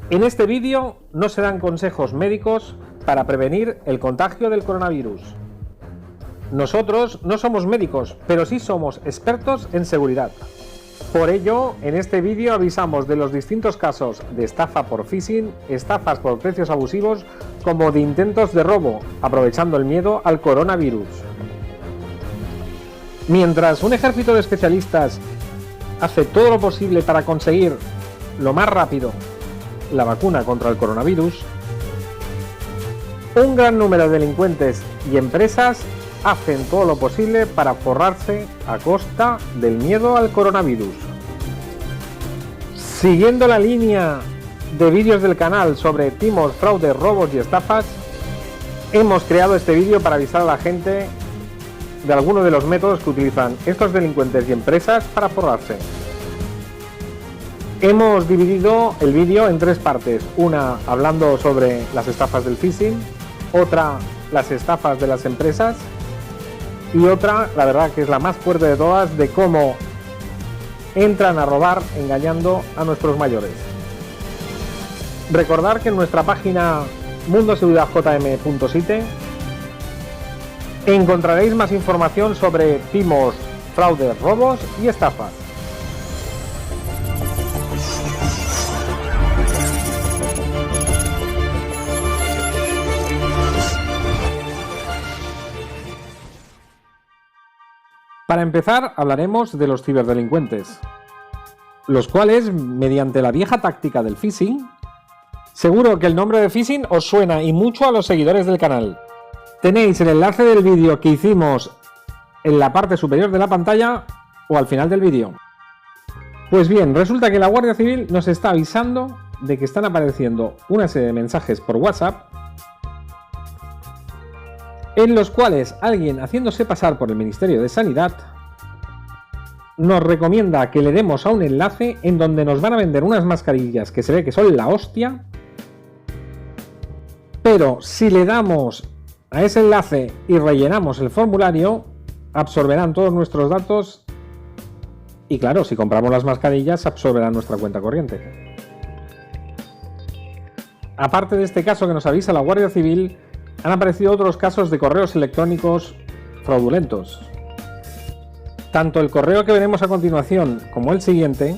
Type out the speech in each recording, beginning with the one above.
En este vídeo no se dan consejos médicos para prevenir el contagio del coronavirus. Nosotros no somos médicos, pero sí somos expertos en seguridad. Por ello, en este vídeo avisamos de los distintos casos de estafa por phishing, estafas por precios abusivos, como de intentos de robo, aprovechando el miedo al coronavirus. Mientras un ejército de especialistas hace todo lo posible para conseguir lo más rápido la vacuna contra el coronavirus, un gran número de delincuentes y empresas hacen todo lo posible para forrarse a costa del miedo al coronavirus. Siguiendo la línea de vídeos del canal sobre timos, fraudes, robos y estafas, hemos creado este vídeo para avisar a la gente de algunos de los métodos que utilizan estos delincuentes y empresas para forrarse. Hemos dividido el vídeo en tres partes, una hablando sobre las estafas del phishing, otra las estafas de las empresas y otra, la verdad que es la más fuerte de todas, de cómo entran a robar engañando a nuestros mayores. Recordar que en nuestra página mundoseguridadjm.site encontraréis más información sobre timos, fraudes, robos y estafas. Para empezar, hablaremos de los ciberdelincuentes, los cuales, mediante la vieja táctica del phishing, seguro que el nombre de phishing os suena y mucho a los seguidores del canal. Tenéis el enlace del vídeo que hicimos en la parte superior de la pantalla o al final del vídeo. Pues bien, resulta que la Guardia Civil nos está avisando de que están apareciendo una serie de mensajes por WhatsApp en los cuales alguien, haciéndose pasar por el Ministerio de Sanidad, nos recomienda que le demos a un enlace en donde nos van a vender unas mascarillas que se ve que son la hostia, pero si le damos a ese enlace y rellenamos el formulario, absorberán todos nuestros datos y claro, si compramos las mascarillas, absorberán nuestra cuenta corriente. Aparte de este caso que nos avisa la Guardia Civil, han aparecido otros casos de correos electrónicos fraudulentos. Tanto el correo que veremos a continuación como el siguiente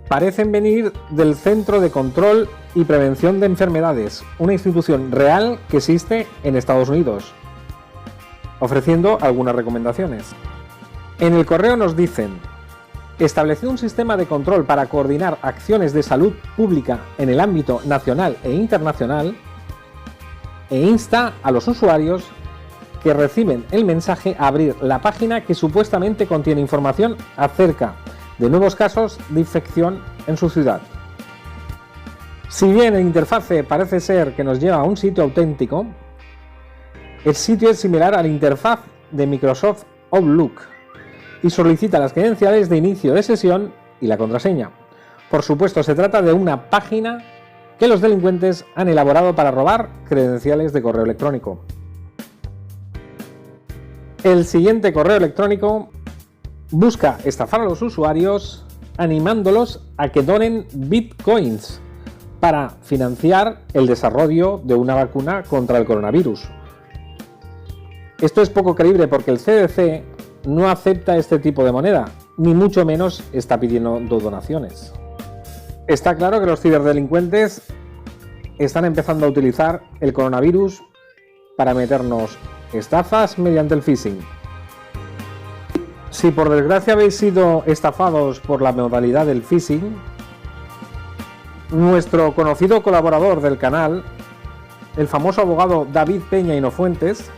parecen venir del Centro de Control y Prevención de Enfermedades, una institución real que existe en Estados Unidos, ofreciendo algunas recomendaciones. En el correo nos dicen: establecer un sistema de control para coordinar acciones de salud pública en el ámbito nacional e internacional, e insta a los usuarios que reciben el mensaje a abrir la página que supuestamente contiene información acerca de nuevos casos de infección en su ciudad. Si bien el interfase parece ser que nos lleva a un sitio auténtico, el sitio es similar a la interfaz de Microsoft Outlook y solicita las credenciales de inicio de sesión y la contraseña. Por supuesto, se trata de una página que los delincuentes han elaborado para robar credenciales de correo electrónico. El siguiente correo electrónico busca estafar a los usuarios animándolos a que donen bitcoins para financiar el desarrollo de una vacuna contra el coronavirus. Esto es poco creíble porque el CDC no acepta este tipo de moneda, ni mucho menos está pidiendo donaciones. Está claro que los ciberdelincuentes están empezando a utilizar el coronavirus para meternos estafas mediante el phishing. Si por desgracia habéis sido estafados por la modalidad del phishing, nuestro conocido colaborador del canal, el famoso abogado David Peña Hinofuentes,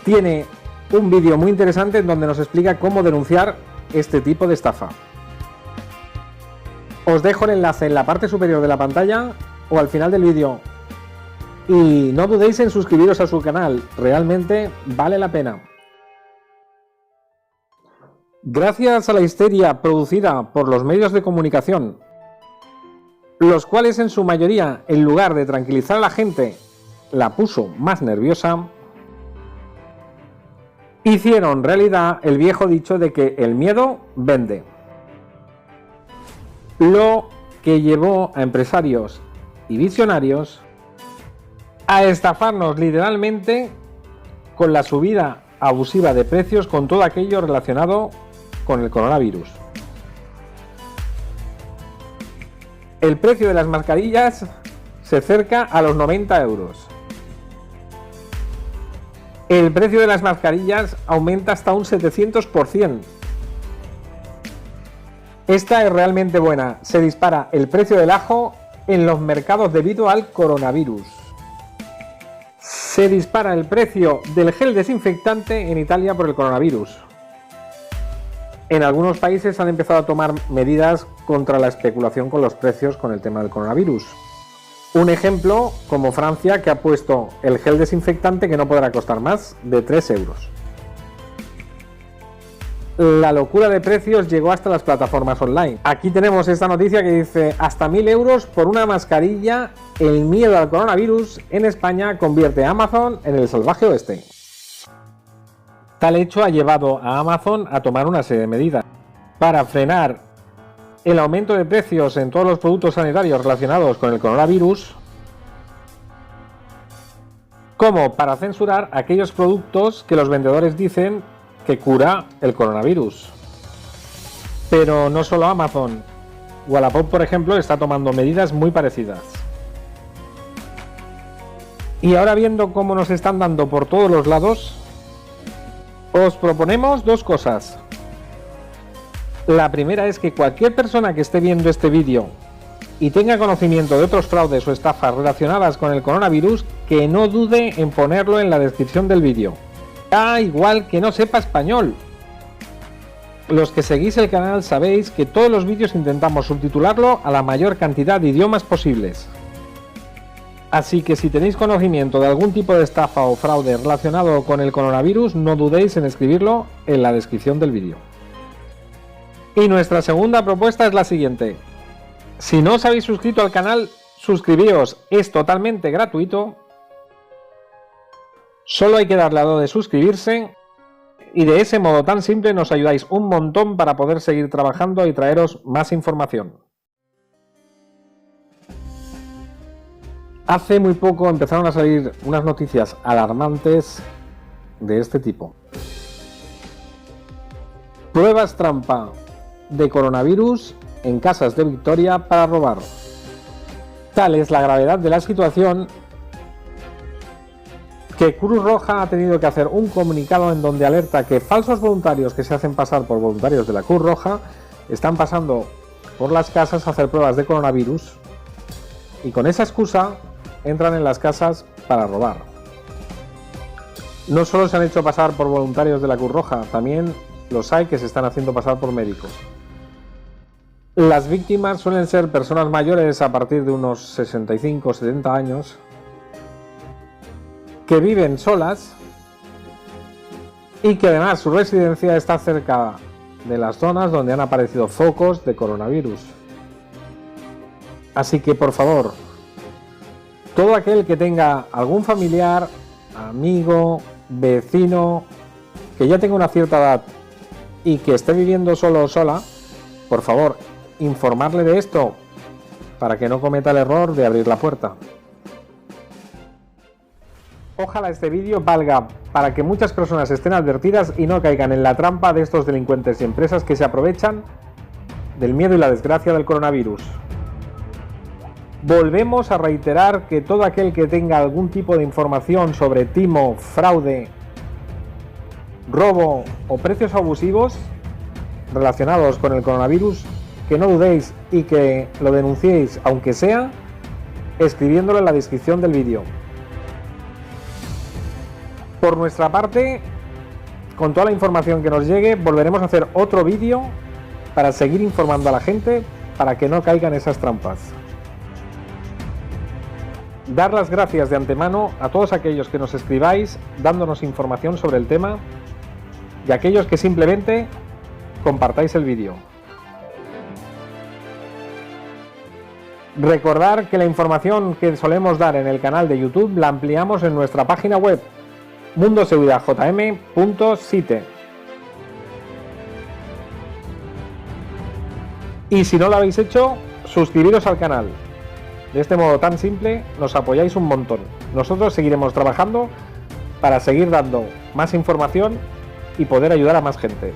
tiene un vídeo muy interesante en donde nos explica cómo denunciar este tipo de estafa. Os dejo el enlace en la parte superior de la pantalla o al final del vídeo. Y no dudéis en suscribiros a su canal, realmente vale la pena. Gracias a la histeria producida por los medios de comunicación, los cuales en su mayoría, en lugar de tranquilizar a la gente, la puso más nerviosa, hicieron realidad el viejo dicho de que el miedo vende. Lo que llevó a empresarios y visionarios a estafarnos literalmente con la subida abusiva de precios con todo aquello relacionado con el coronavirus. El precio de las mascarillas se acerca a los 90 euros. El precio de las mascarillas aumenta hasta un 700%. Esta es realmente buena. Se dispara el precio del ajo en los mercados debido al coronavirus. Se dispara el precio del gel desinfectante en Italia por el coronavirus. En algunos países han empezado a tomar medidas contra la especulación con los precios con el tema del coronavirus. Un ejemplo, como Francia, que ha puesto el gel desinfectante que no podrá costar más de 3 euros. La locura de precios llegó hasta las plataformas online. Aquí tenemos esta noticia que dice hasta 1000 euros por una mascarilla. El miedo al coronavirus en España convierte a Amazon en el salvaje oeste. Tal hecho ha llevado a Amazon a tomar una serie de medidas para frenar el aumento de precios en todos los productos sanitarios relacionados con el coronavirus, como para censurar aquellos productos que los vendedores dicen que cura el coronavirus. Pero no solo Amazon, Wallapop, por ejemplo, está tomando medidas muy parecidas. Y ahora, viendo cómo nos están dando por todos los lados, os proponemos dos cosas. La primera es que cualquier persona que esté viendo este vídeo y tenga conocimiento de otros fraudes o estafas relacionadas con el coronavirus, que no dude en ponerlo en la descripción del vídeo. Da igual que no sepa español. Los que seguís el canal sabéis que todos los vídeos intentamos subtitularlo a la mayor cantidad de idiomas posibles. Así que si tenéis conocimiento de algún tipo de estafa o fraude relacionado con el coronavirus, no dudéis en escribirlo en la descripción del vídeo. Y nuestra segunda propuesta es la siguiente. Si no os habéis suscrito al canal, suscribíos, es totalmente gratuito. Solo hay que darle a lo de suscribirse y de ese modo tan simple nos ayudáis un montón para poder seguir trabajando y traeros más información. Hace muy poco empezaron a salir unas noticias alarmantes de este tipo. Pruebas trampa de coronavirus en casas de Victoria para robar. Tal es la gravedad de la situación que Cruz Roja ha tenido que hacer un comunicado en donde alerta que falsos voluntarios que se hacen pasar por voluntarios de la Cruz Roja están pasando por las casas a hacer pruebas de coronavirus y con esa excusa entran en las casas para robar. No solo se han hecho pasar por voluntarios de la Cruz Roja, también los hay que se están haciendo pasar por médicos. Las víctimas suelen ser personas mayores a partir de unos 65 o 70 años que viven solas y que además su residencia está cerca de las zonas donde han aparecido focos de coronavirus. Así que, por favor, todo aquel que tenga algún familiar, amigo, vecino, que ya tenga una cierta edad y que esté viviendo solo o sola, por favor, informarle de esto para que no cometa el error de abrir la puerta. Ojalá este vídeo valga para que muchas personas estén advertidas y no caigan en la trampa de estos delincuentes y empresas que se aprovechan del miedo y la desgracia del coronavirus. Volvemos a reiterar que todo aquel que tenga algún tipo de información sobre timo, fraude, robo o precios abusivos relacionados con el coronavirus, que no dudéis y que lo denunciéis, aunque sea escribiéndolo en la descripción del vídeo. Por nuestra parte, con toda la información que nos llegue, volveremos a hacer otro vídeo para seguir informando a la gente para que no caigan esas trampas. Dar las gracias de antemano a todos aquellos que nos escribáis dándonos información sobre el tema y a aquellos que simplemente compartáis el vídeo. Recordar que la información que solemos dar en el canal de YouTube la ampliamos en nuestra página web mundoseguridadjm.site. Y si no lo habéis hecho, suscribiros al canal. De este modo tan simple nos apoyáis un montón. Nosotros seguiremos trabajando para seguir dando más información y poder ayudar a más gente.